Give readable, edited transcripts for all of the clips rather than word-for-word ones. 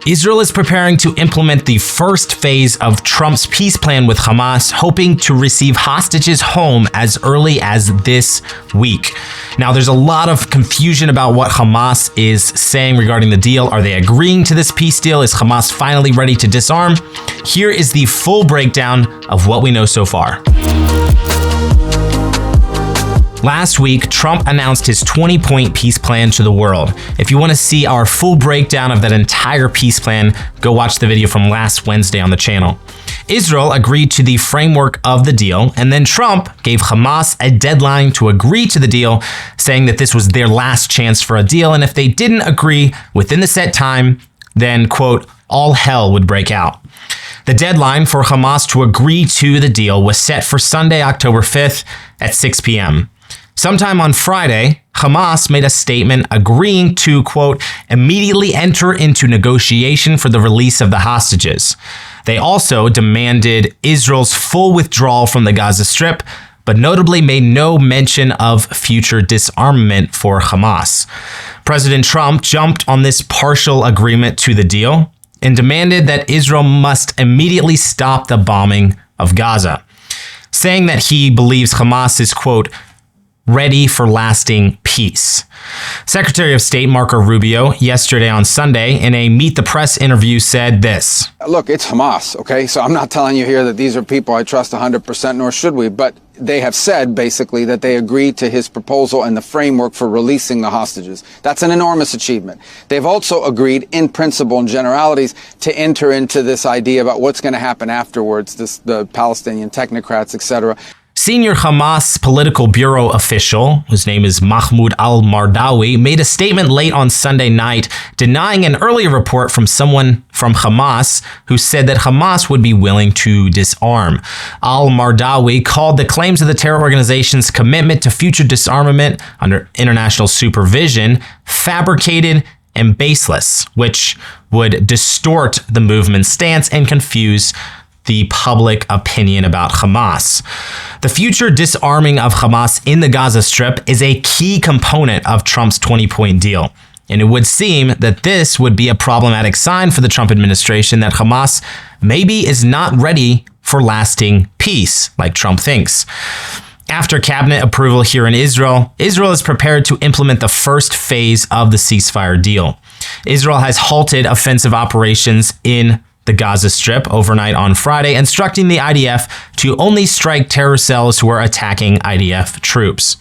Israel is preparing to implement the first phase of Trump's peace plan with Hamas, hoping to receive hostages home as early as this week. Now, there's a lot of confusion about what Hamas is saying regarding the deal. Are they agreeing to this peace deal? Is Hamas finally ready to disarm? Here is the full breakdown of what we know so far. Last week, Trump announced his 20-point peace plan to the world. If you want to see our full breakdown of that entire peace plan, go watch the video from last Wednesday on the channel. Israel agreed to the framework of the deal, and then Trump gave Hamas a deadline to agree to the deal, saying that this was their last chance for a deal, and if they didn't agree within the set time, then, quote, all hell would break out. The deadline for Hamas to agree to the deal was set for Sunday, October 5th at 6 p.m. Sometime on Friday, Hamas made a statement agreeing to, quote, immediately enter into negotiation for the release of the hostages. They also demanded Israel's full withdrawal from the Gaza Strip, but notably made no mention of future disarmament for Hamas. President Trump jumped on this partial agreement to the deal and demanded that Israel must immediately stop the bombing of Gaza, saying that he believes Hamas is, quote, ready for lasting peace. Secretary of State Marco Rubio yesterday on Sunday in a Meet the Press interview said this. Look, it's Hamas, okay? So I'm not telling you here that these are people I trust 100%, nor should we, but they have said basically that they agreed to his proposal and the framework for releasing the hostages. That's an enormous achievement. They've also agreed in principle and generalities to enter into this idea about what's going to happen afterwards, the Palestinian technocrats, etc. Senior Hamas political bureau official, whose name is Mahmoud al-Mardawi, made a statement late on Sunday night denying an earlier report from someone from Hamas who said that Hamas would be willing to disarm. Al-Mardawi called the claims of the terror organization's commitment to future disarmament under international supervision fabricated and baseless, which would distort the movement's stance and confuse the public opinion about Hamas. The future disarming of Hamas in the Gaza Strip is a key component of Trump's 20-point deal. And it would seem that this would be a problematic sign for the Trump administration that Hamas maybe is not ready for lasting peace, like Trump thinks. After cabinet approval here in Israel, Israel is prepared to implement the first phase of the ceasefire deal. Israel has halted offensive operations in the Gaza Strip overnight on Friday, instructing the IDF to only strike terror cells who are attacking IDF troops.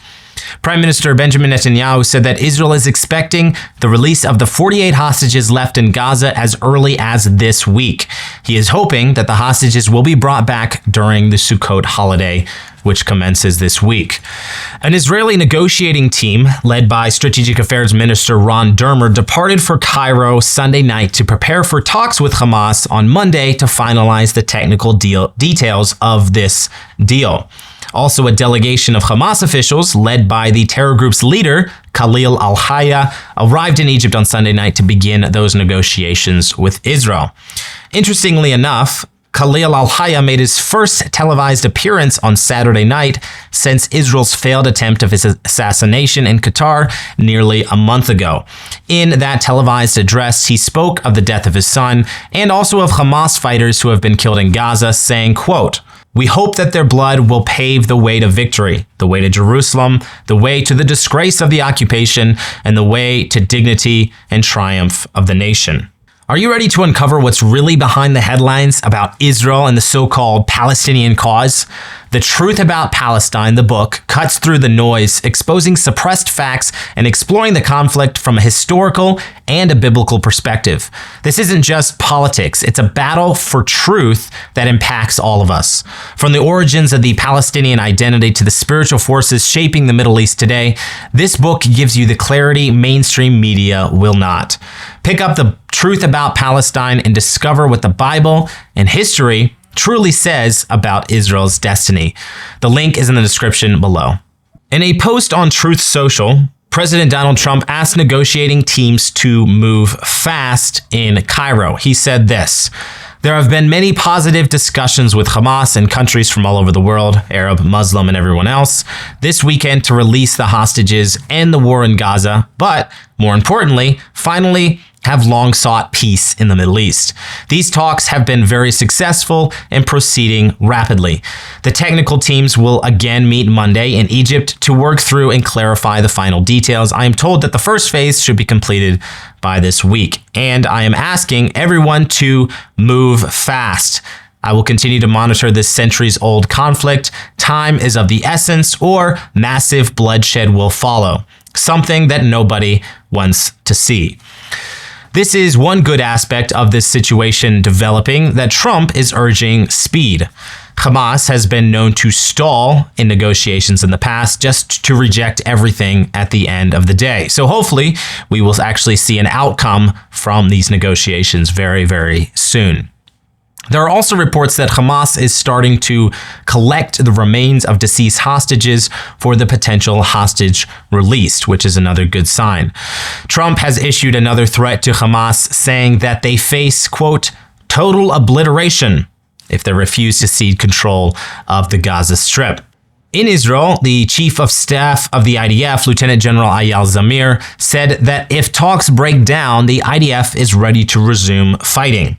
Prime Minister Benjamin Netanyahu said that Israel is expecting the release of the 48 hostages left in Gaza as early as this week. He is hoping that the hostages will be brought back during the Sukkot holiday, which commences this week. An Israeli negotiating team led by Strategic Affairs Minister Ron Dermer departed for Cairo Sunday night to prepare for talks with Hamas on Monday to finalize the technical details of this deal. Also, a delegation of Hamas officials, led by the terror group's leader, Khalil al-Hayya, arrived in Egypt on Sunday night to begin those negotiations with Israel. Interestingly enough, Khalil al-Hayya made his first televised appearance on Saturday night since Israel's failed attempt of his assassination in Qatar nearly a month ago. In that televised address, he spoke of the death of his son and also of Hamas fighters who have been killed in Gaza, saying, quote, "We hope that their blood will pave the way to victory, the way to Jerusalem, the way to the disgrace of the occupation, and the way to dignity and triumph of the nation." Are you ready to uncover what's really behind the headlines about Israel and the so-called Palestinian cause? The Truth About Palestine, the book, cuts through the noise, exposing suppressed facts and exploring the conflict from a historical and a biblical perspective. This isn't just politics, it's a battle for truth that impacts all of us. From the origins of the Palestinian identity to the spiritual forces shaping the Middle East today, this book gives you the clarity mainstream media will not. Pick up The Truth About Palestine and discover what the Bible and history truly says about Israel's destiny. The link is in the description below. In a post on Truth Social, President Donald Trump asked negotiating teams to move fast in Cairo. He said this: "There have been many positive discussions with Hamas and countries from all over the world, Arab, Muslim, and everyone else, this weekend to release the hostages and the war in Gaza. But more importantly, finally, have long sought peace in the Middle East. These talks have been very successful and proceeding rapidly. The technical teams will again meet Monday in Egypt to work through and clarify the final details. I am told that the first phase should be completed by this week, and I am asking everyone to move fast. I will continue to monitor this centuries-old conflict. Time is of the essence, or massive bloodshed will follow, something that nobody wants to see. This is one good aspect of this situation developing, that Trump is urging speed. Hamas has been known to stall in negotiations in the past, just to reject everything at the end of the day. So hopefully we will actually see an outcome from these negotiations very, very soon. There are also reports that Hamas is starting to collect the remains of deceased hostages for the potential hostage release, which is another good sign. Trump has issued another threat to Hamas, saying that they face, quote, total obliteration if they refuse to cede control of the Gaza Strip. In Israel, the chief of staff of the IDF, Lieutenant General Eyal Zamir, said that if talks break down, the IDF is ready to resume fighting.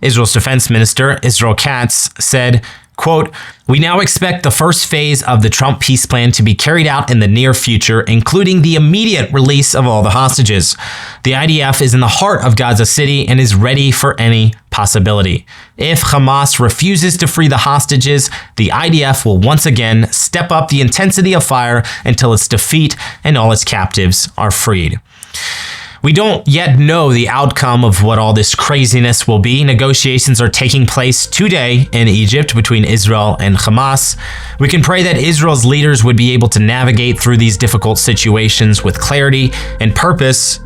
Israel's defense minister, Israel Katz, said, quote, we now expect the first phase of the Trump peace plan to be carried out in the near future, including the immediate release of all the hostages. The IDF is in the heart of Gaza City and is ready for any possibility. If Hamas refuses to free the hostages, the IDF will once again step up the intensity of fire until its defeat and all its captives are freed. We don't yet know the outcome of what all this craziness will be. Negotiations are taking place today in Egypt between Israel and Hamas. We can pray that Israel's leaders would be able to navigate through these difficult situations with clarity and purpose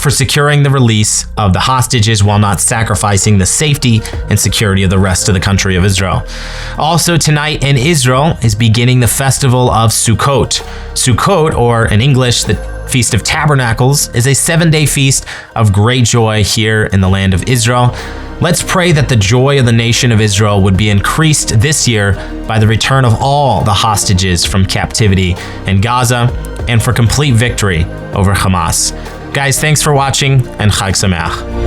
for securing the release of the hostages while not sacrificing the safety and security of the rest of the country of Israel. Also tonight in Israel is beginning the festival of Sukkot. Sukkot, or in English, the Feast of Tabernacles, is a 7-day feast of great joy here in the land of Israel. Let's pray that the joy of the nation of Israel would be increased this year by the return of all the hostages from captivity in Gaza and for complete victory over Hamas. Guys, thanks for watching, and Chag Sameach.